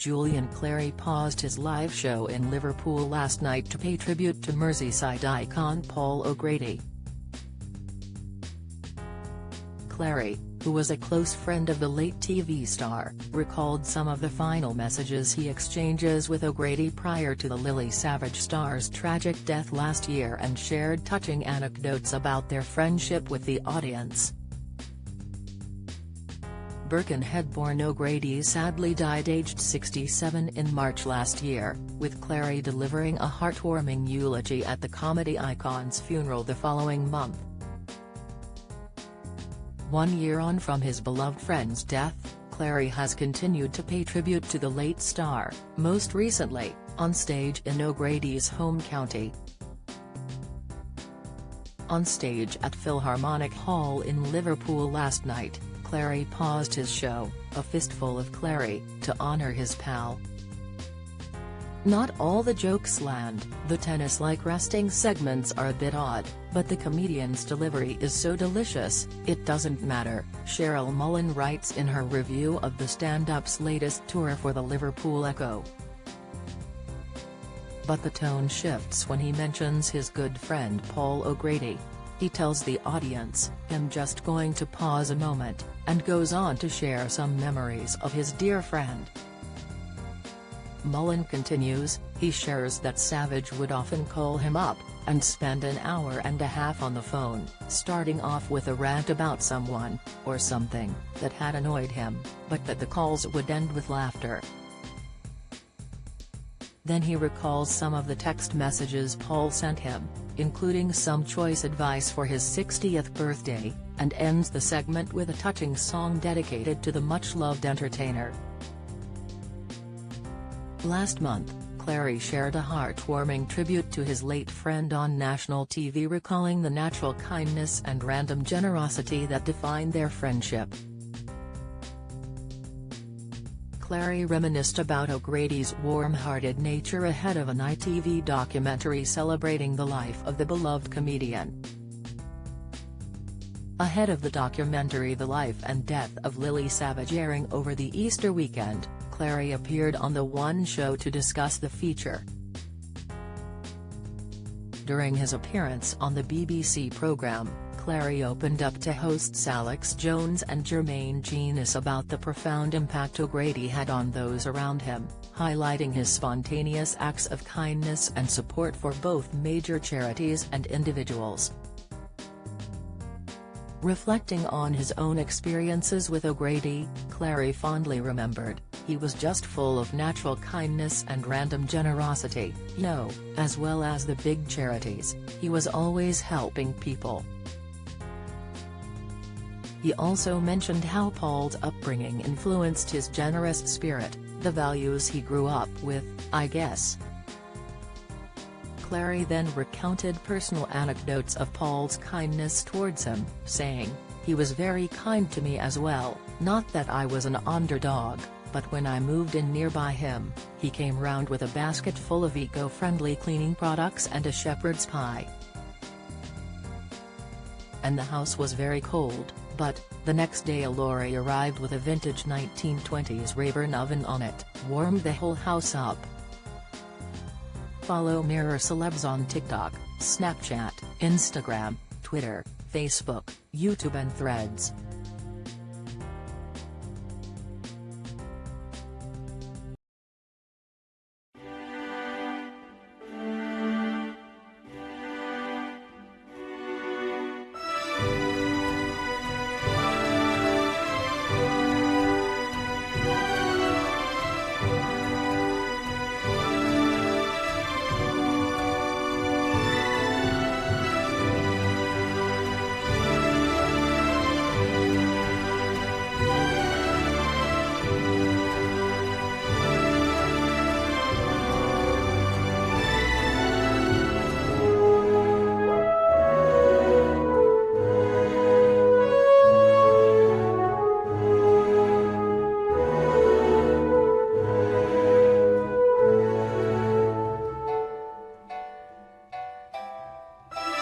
Julian Clary paused his live show in Liverpool last night to pay tribute to Merseyside icon Paul O'Grady. Clary, who was a close friend of the late TV star, recalled some of the final messages he exchanges with O'Grady prior to the Lily Savage star's tragic death last year and shared touching anecdotes about their friendship with the audience. Birkenhead-born O'Grady sadly died aged 67 in March last year, with Clary delivering a heartwarming eulogy at the comedy icon's funeral the following month. 1 year on from his beloved friend's death, Clary has continued to pay tribute to the late star, most recently, on stage in O'Grady's home county. On stage at Philharmonic Hall in Liverpool last night, Clary paused his show, A Fistful of Clary, to honour his pal. Not all the jokes land, the tennis-like resting segments are a bit odd, but the comedian's delivery is so delicious, it doesn't matter, Cheryl Mullen writes in her review of the stand-up's latest tour for the Liverpool Echo. But the tone shifts when he mentions his good friend Paul O'Grady. He tells the audience, "I'm just going to pause a moment," and goes on to share some memories of his dear friend. Mullen continues, he shares that Savage would often call him up, and spend an hour and a half on the phone, starting off with a rant about someone, or something, that had annoyed him, but that the calls would end with laughter. Then he recalls some of the text messages Paul sent him, including some choice advice for his 60th birthday, and ends the segment with a touching song dedicated to the much-loved entertainer. Last month, Clary shared a heartwarming tribute to his late friend on national TV, recalling the natural kindness and random generosity that defined their friendship. Clary reminisced about O'Grady's warm-hearted nature ahead of an ITV documentary celebrating the life of the beloved comedian. Ahead of the documentary The Life and Death of Lily Savage airing over the Easter weekend, Clary appeared on the One show to discuss the feature. During his appearance on the BBC programme, Clary opened up to hosts Alex Jones and Jermaine Jenas about the profound impact O'Grady had on those around him, highlighting his spontaneous acts of kindness and support for both major charities and individuals. Reflecting on his own experiences with O'Grady, Clary fondly remembered, "He was just full of natural kindness and random generosity, as well as the big charities, he was always helping people." He also mentioned how Paul's upbringing influenced his generous spirit, the values he grew up with, I guess. Clary then recounted personal anecdotes of Paul's kindness towards him, saying, "He was very kind to me as well, not that I was an underdog, but when I moved in nearby him, he came round with a basket full of eco-friendly cleaning products and a shepherd's pie. And the house was very cold, but, the next day a lorry arrived with a vintage 1920s Rayburn oven on it, warmed the whole house up." Follow Mirror Celebs on TikTok, Snapchat, Instagram, Twitter, Facebook, YouTube and Threads.